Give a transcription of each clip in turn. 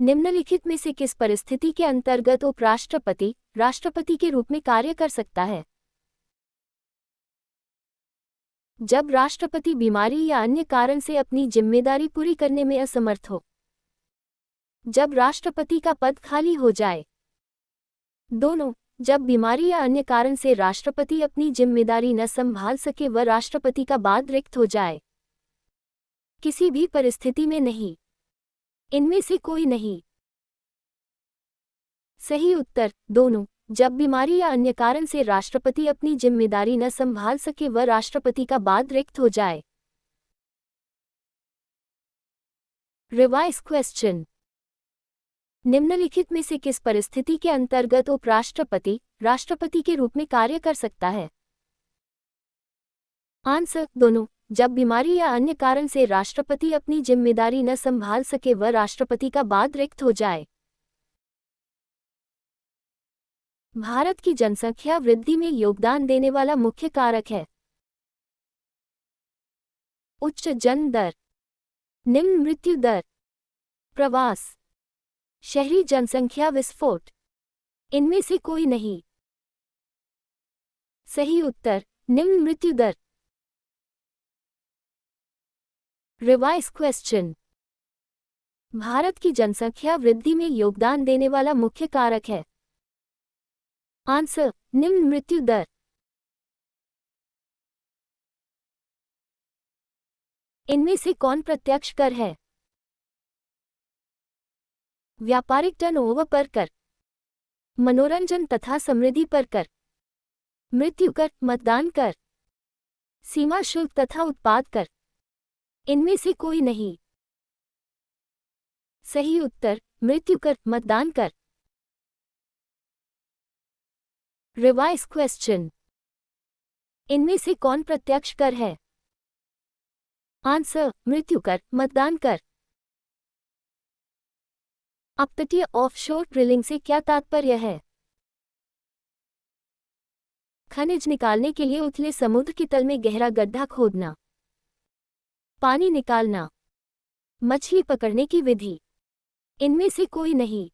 निम्नलिखित में से किस परिस्थिति के अंतर्गत उपराष्ट्रपति राष्ट्रपति के रूप में कार्य कर सकता है? जब राष्ट्रपति बीमारी या अन्य कारण से अपनी जिम्मेदारी पूरी करने में असमर्थ हो। जब राष्ट्रपति का पद खाली हो जाए। दोनों। जब बीमारी या अन्य कारण से राष्ट्रपति अपनी जिम्मेदारी न संभाल सके व राष्ट्रपति का पद रिक्त हो जाए। किसी भी परिस्थिति में नहीं। इनमें से कोई नहीं। सही उत्तर दोनों। जब बीमारी या अन्य कारण से राष्ट्रपति अपनी जिम्मेदारी न संभाल सके व राष्ट्रपति का पद रिक्त हो जाए। Revise question. निम्नलिखित में से किस परिस्थिति के अंतर्गत उपराष्ट्रपति राष्ट्रपति के रूप में कार्य कर सकता है? आंसर दोनों। जब बीमारी या अन्य कारण से राष्ट्रपति अपनी जिम्मेदारी न संभाल सके व राष्ट्रपति का पद रिक्त हो जाए। भारत की जनसंख्या वृद्धि में योगदान देने वाला मुख्य कारक है। उच्च जन्म दर, निम्न मृत्यु दर, प्रवास, शहरी जनसंख्या विस्फोट। इनमें से कोई नहीं। सही उत्तर निम्न मृत्यु दर। Revise question. भारत की जनसंख्या वृद्धि में योगदान देने वाला मुख्य कारक है। आंसर निम्न मृत्यु दर। इनमें से कौन प्रत्यक्ष कर है? व्यापारिक टर्नओवर पर कर, मनोरंजन तथा समृद्धि पर कर, मृत्यु कर, मतदान कर, सीमा शुल्क तथा उत्पाद कर। इनमें से कोई नहीं। सही उत्तर मृत्यु कर, मतदान कर। Revise question. इनमें से कौन प्रत्यक्ष कर है? आंसर मृत्यु कर, मतदान कर। अपतटीय ऑफशोर ड्रिलिंग से क्या तात्पर्य है? खनिज निकालने के लिए उथले समुद्र के तल में गहरा गड्ढा खोदना, पानी निकालना, मछली पकड़ने की विधि। इनमें से कोई नहीं।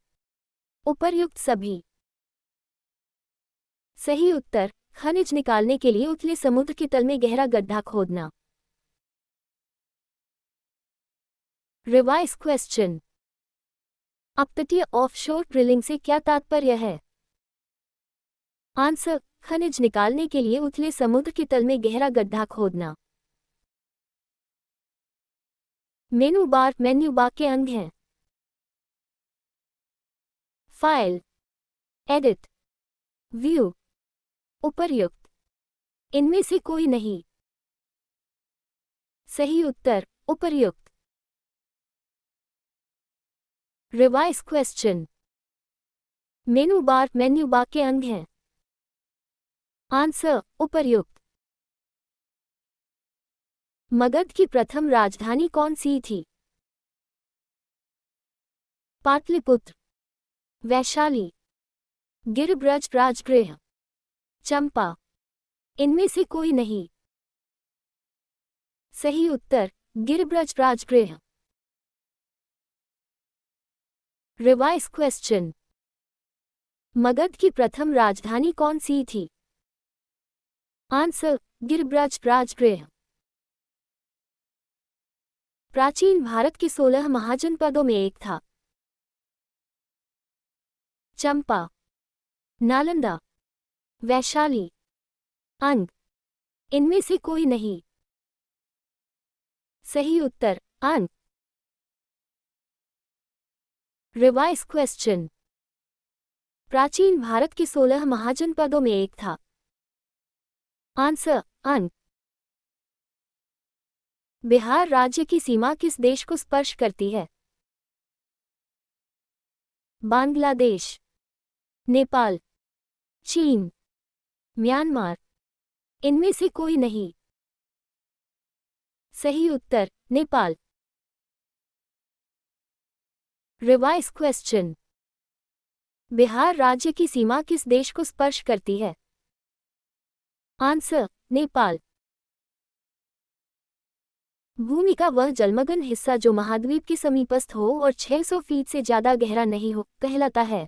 उपर्युक्त सभी। सही उत्तर खनिज निकालने के लिए उथले समुद्र के तल में गहरा गड्ढा खोदना। Revise question. अपतटीय ऑफशोर ड्रिलिंग से क्या तात्पर्य है? आंसर खनिज निकालने के लिए उथले समुद्र के तल में गहरा गड्ढा खोदना। मेनू बार के अंग हैं। फाइल, एडिट, व्यू, उपर्युक्त। इनमें से कोई नहीं। सही उत्तर उपर्युक्त। Revise question. मेनू बार के अंग हैं। आंसर उपर्युक्त। मगध की प्रथम राजधानी कौन सी थी? पाटलिपुत्र, वैशाली, गिरिब्रज राजगृह, चंपा। इनमें से कोई नहीं। सही उत्तर गिरिब्रज राजगृह। Revise question. मगध की प्रथम राजधानी कौन सी थी? आंसर गिरिब्रज राजगृह। प्राचीन भारत के 16 महाजनपदों में एक था। चंपा, नालंदा, वैशाली, अंग। इनमें से कोई नहीं। सही उत्तर अंग। Revise question. प्राचीन भारत के 16 महाजनपदों में एक था। आंसर अंग। बिहार राज्य की सीमा किस देश को स्पर्श करती है? बांग्लादेश, नेपाल, चीन, म्यांमार। इनमें से कोई नहीं। सही उत्तर नेपाल। Revise question. बिहार राज्य की सीमा किस देश को स्पर्श करती है? आंसर नेपाल। भूमि का वह जलमग्न हिस्सा जो महाद्वीप के समीपस्थ हो और 600 फीट से ज्यादा गहरा नहीं हो कहलाता है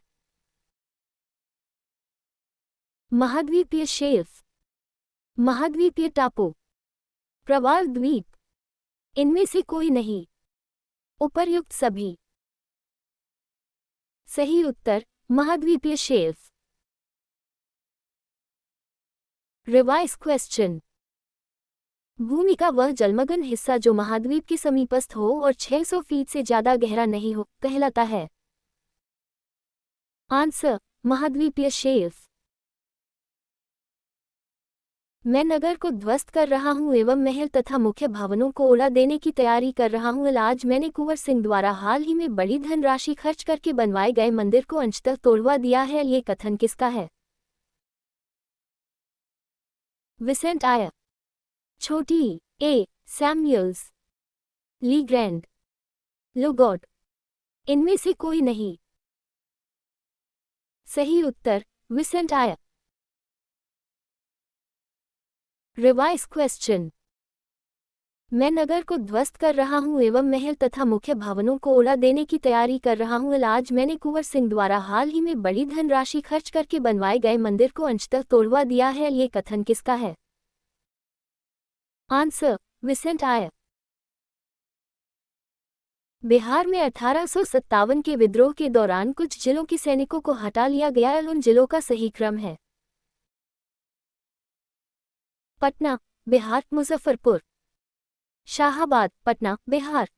महाद्वीपीय शेल्फ, महाद्वीपीय टापू, प्रवाल द्वीप। इनमें से कोई नहीं। उपर्युक्त सभी। सही उत्तर महाद्वीपीय शेल्फ। Revise question. भूमि का वह जलमग्न हिस्सा जो महाद्वीप के समीपस्थ हो और 600 फीट से ज्यादा गहरा नहीं हो कहलाता है आंसर महाद्वीपीय शेल्फ। मैं नगर को ध्वस्त कर रहा हूं एवं महल तथा मुख्य भवनों को उड़ा देने की तैयारी कर रहा हूं। आज मैंने कुंवर सिंह द्वारा हाल ही में बड़ी धनराशि खर्च करके बनवाए गए मंदिर को अंशतः तोड़वा दिया है। ये कथन किसका है? विसेंट आयर, छोटी ए सैमुअल्स, ली ग्रैंड, लुगॉट। इनमें से कोई नहीं। सही उत्तर विसेंट आयर। Revise question. मैं नगर को ध्वस्त कर रहा हूं एवं महल तथा मुख्य भवनों को उड़ा देने की तैयारी कर रहा हूं। आज मैंने कुंवर सिंह द्वारा हाल ही में बड़ी धनराशि खर्च करके बनवाए गए मंदिर को अंशतः तोड़वा दिया है। ये कथन किसका है? आंसर विसेंट आयर। बिहार में 1857 के विद्रोह के दौरान कुछ जिलों के सैनिकों को हटा लिया गया। उन जिलों का सही क्रम है पटना, बिहार, मुजफ्फरपुर, शाहाबाद, पटना, बिहार,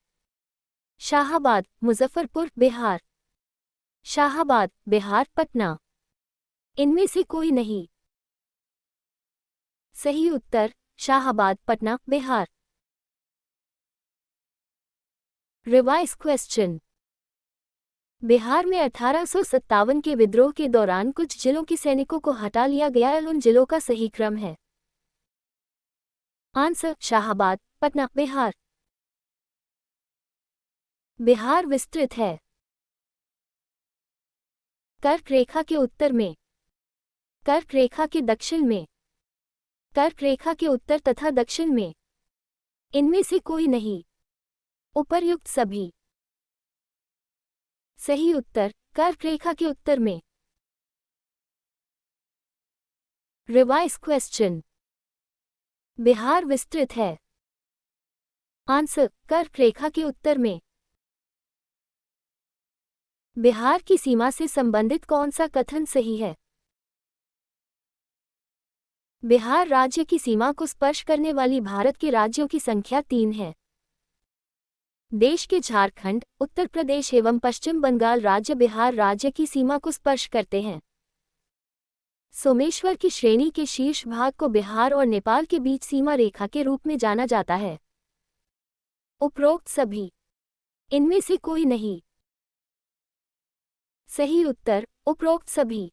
शाहाबाद, मुजफ्फरपुर, बिहार, शाहाबाद, बिहार, पटना। इनमें से कोई नहीं। सही उत्तर शाहाबाद, पटना, बिहार। Revise question. बिहार में 1857 के विद्रोह के दौरान कुछ जिलों के सैनिकों को हटा लिया गया। उन जिलों का सही क्रम है आंसर शाहाबाद, पटना, बिहार। बिहार विस्तृत है कर्क रेखा के उत्तर में, कर्क रेखा के दक्षिण में, कर्क रेखा के उत्तर तथा दक्षिण में। इनमें से कोई नहीं। उपर्युक्त सभी। सही उत्तर कर्क रेखा के उत्तर में। Revise question. बिहार विस्तृत है आंसर कर्क रेखा के उत्तर में। बिहार की सीमा से संबंधित कौन सा कथन सही है? बिहार राज्य की सीमा को स्पर्श करने वाली भारत के राज्यों की संख्या 3 है। देश के झारखंड, उत्तर प्रदेश एवं पश्चिम बंगाल राज्य बिहार राज्य की सीमा को स्पर्श करते हैं। सोमेश्वर की श्रेणी के शीर्ष भाग को बिहार और नेपाल के बीच सीमा रेखा के रूप में जाना जाता है। उपरोक्त सभी। इनमें से कोई नहीं। सही उत्तर उपरोक्त सभी।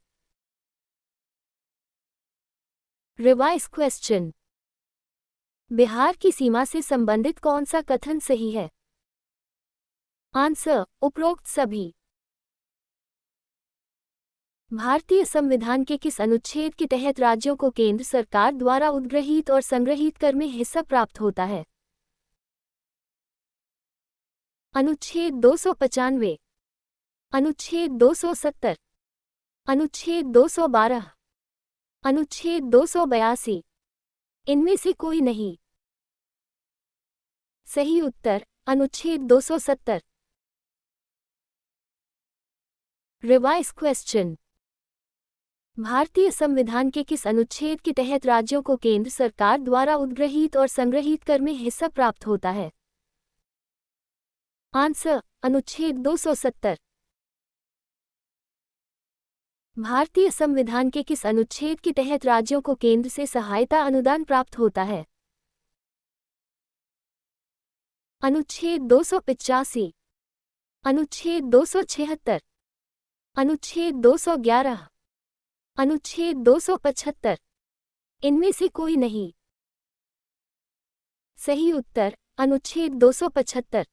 Revise question. बिहार की सीमा से संबंधित कौन सा कथन सही है? आंसर उपरोक्त सभी। भारतीय संविधान के किस अनुच्छेद के तहत राज्यों को केंद्र सरकार द्वारा उद्ग्रहित और संग्रहित कर में हिस्सा प्राप्त होता है? अनुच्छेद 295, अनुच्छेद 270, अनुच्छेद 212, अनुच्छेद 282। इनमें से कोई नहीं। सही उत्तर अनुच्छेद 270। Revise question. भारतीय संविधान के किस अनुच्छेद के तहत राज्यों को केंद्र सरकार द्वारा उद्ग्रहित और संग्रहित कर में हिस्सा प्राप्त होता है? आंसर अनुच्छेद 270। भारतीय संविधान के किस अनुच्छेद के तहत राज्यों को केंद्र से सहायता अनुदान प्राप्त होता है? अनुच्छेद 285, अनुच्छेद 276, अनुच्छेद 211, अनुच्छेद 275। इनमें से कोई नहीं। सही उत्तर अनुच्छेद 275।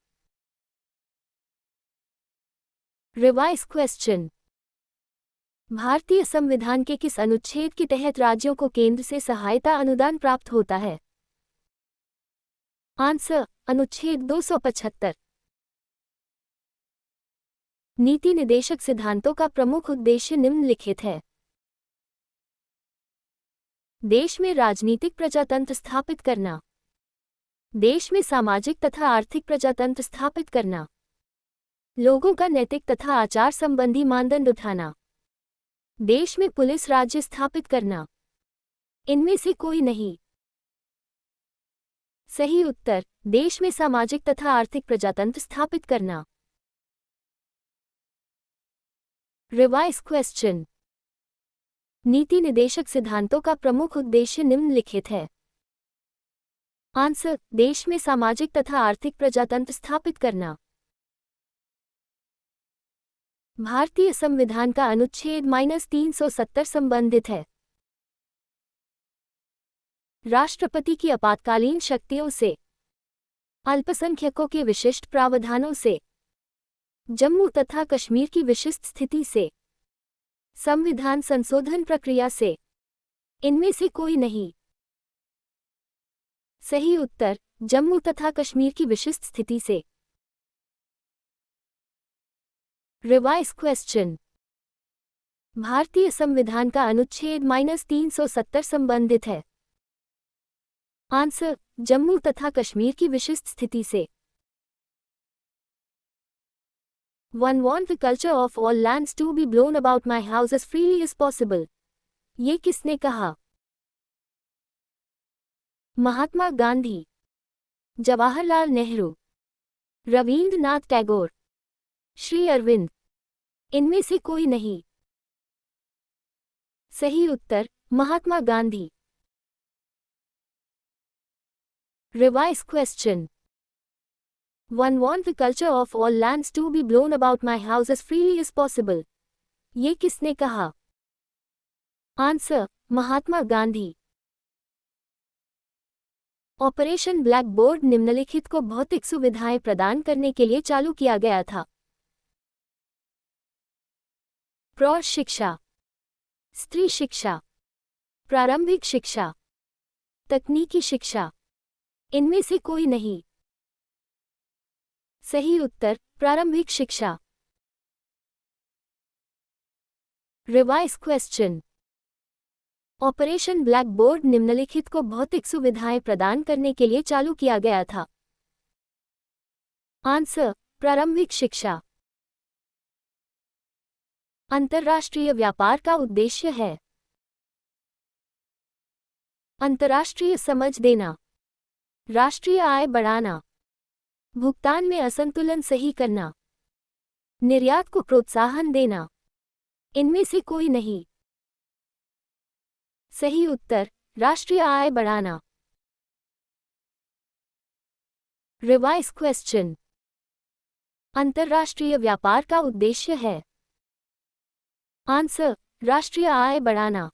Revise question. भारतीय संविधान के किस अनुच्छेद के तहत राज्यों को केंद्र से सहायता अनुदान प्राप्त होता है? आंसर अनुच्छेद 275। नीति निदेशक सिद्धांतों का प्रमुख उद्देश्य निम्नलिखित है। देश में राजनीतिक प्रजातंत्र स्थापित करना, देश में सामाजिक तथा आर्थिक प्रजातंत्र स्थापित करना, लोगों का नैतिक तथा आचार संबंधी मानदंड उठाना, देश में पुलिस राज्य स्थापित करना। इनमें से कोई नहीं। सही उत्तर, देश में सामाजिक तथा आर्थिक प्रजातंत्र स्थापित करना। Revise question. नीति निदेशक सिद्धांतों का प्रमुख उद्देश्य निम्नलिखित है। आंसर, देश में सामाजिक तथा आर्थिक प्रजातंत्र स्थापित करना। भारतीय संविधान का अनुच्छेद -370 संबंधित है। राष्ट्रपति की आपातकालीन शक्तियों से, अल्पसंख्यकों के विशिष्ट प्रावधानों से, जम्मू तथा कश्मीर की विशिष्ट स्थिति से, संविधान संशोधन प्रक्रिया से। इनमें से कोई नहीं। सही उत्तर, जम्मू तथा कश्मीर की विशिष्ट स्थिति से। Revise question. भारतीय संविधान का अनुच्छेद -370 संबंधित है। आंसर, जम्मू तथा कश्मीर की विशिष्ट स्थिति से। One want the culture of all lands to be blown about my house as freely as possible. ये किसने कहा? महात्मा गांधी, जवाहरलाल नेहरू, रवींद्रनाथ टैगोर, श्री अरविंद। इनमें से कोई नहीं। सही उत्तर, Mahatma Gandhi. Revise question. One want the culture of all lands to be blown about my house as freely as possible. ये किसने कहा? Answer, Mahatma Gandhi. Operation black board निम्नलिखित को भौतिक सुविधाएं प्रदान करने के लिए चालू किया गया था। प्रौढ़ शिक्षा, स्त्री शिक्षा, प्रारंभिक शिक्षा, तकनीकी शिक्षा। इनमें से कोई नहीं। सही उत्तर, प्रारंभिक शिक्षा। Revise question. Operation black board निम्नलिखित को भौतिक सुविधाएं प्रदान करने के लिए चालू किया गया था। आंसर, प्रारंभिक शिक्षा। अंतर्राष्ट्रीय व्यापार का उद्देश्य है। अंतर्राष्ट्रीय समझ देना, राष्ट्रीय आय बढ़ाना, भुगतान में असंतुलन सही करना, निर्यात को प्रोत्साहन देना। इनमें से कोई नहीं। सही उत्तर, राष्ट्रीय आय बढ़ाना। Revise question. अंतर्राष्ट्रीय व्यापार का उद्देश्य है। आंसर, राष्ट्रीय आय बढ़ाना।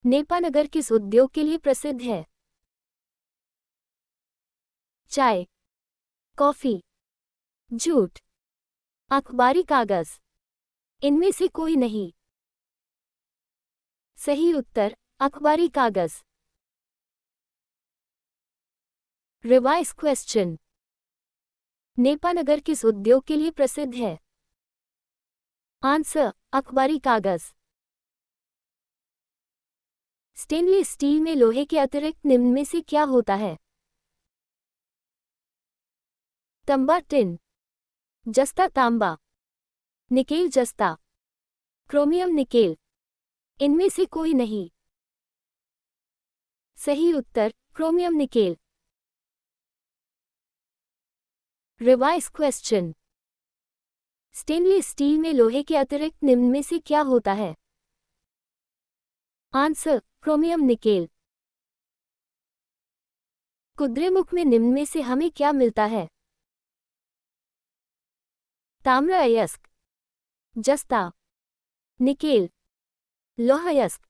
नेपानगर किस उद्योग के लिए प्रसिद्ध है? चाय, कॉफी, जूट, अखबारी कागज। इनमें से कोई नहीं। सही उत्तर, अखबारी कागज। Revise question. नेपानगर किस उद्योग के लिए प्रसिद्ध है? आंसर, अखबारी कागज। स्टेनलेस स्टील में लोहे के अतिरिक्त निम्न में से क्या होता है? तांबा टिन, जस्ता तांबा, निकेल जस्ता, क्रोमियम निकेल। इनमें से कोई नहीं। सही उत्तर, chromium nickel. Revise question. Stainless steel में लोहे के अतिरिक्त निम्न में से क्या होता है? Answer, chromium nickel. कुद्रेमुख में निम्न में से हमें क्या मिलता है? ताम्र अयस्क, जस्ता, निकेल, लौह अयस्क।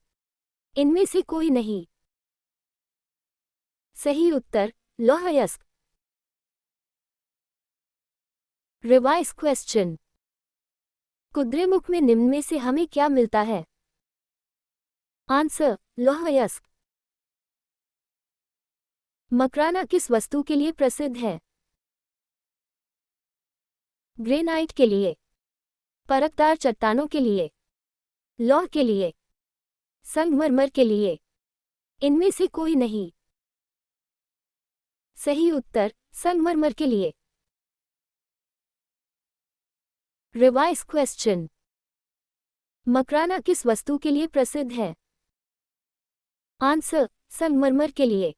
इनमें से कोई नहीं। सही उत्तर, लौह अयस्क। Revise question. कुद्रेमुख में निम्न में से हमें क्या मिलता है? आंसर, लौह अयस्क। मकराना किस वस्तु के लिए प्रसिद्ध है? ग्रेनाइट के लिए, परतदार चट्टानों के लिए, लौह के लिए, संगमरमर के लिए, इनमें से कोई नहीं। सही उत्तर संगमरमर के लिए। Revise question. मकराना किस वस्तु के लिए प्रसिद्ध है? आंसर संगमरमर के लिए।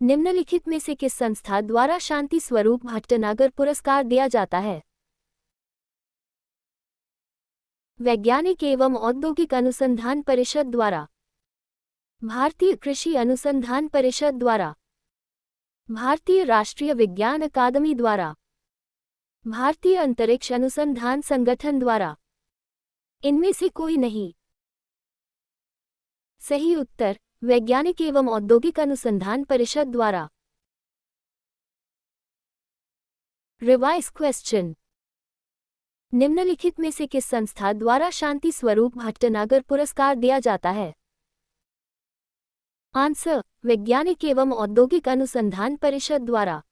निम्नलिखित में से किस संस्था द्वारा शांति स्वरूप भट्टनागर पुरस्कार दिया जाता है? वैज्ञानिक एवं औद्योगिक अनुसंधान परिषद द्वारा, भारतीय कृषि अनुसंधान परिषद द्वारा, भारतीय राष्ट्रीय विज्ञान अकादमी द्वारा, भारतीय अंतरिक्ष अनुसंधान संगठन द्वारा, इनमें से कोई नहीं। सही उत्तर वैज्ञानिक एवं औद्योगिक अनुसंधान परिषद द्वारा। Revise question. निम्नलिखित में से किस संस्था द्वारा शांति स्वरूप भट्टनागर पुरस्कार दिया जाता है? आंसर वैज्ञानिक एवं औद्योगिक अनुसंधान परिषद द्वारा।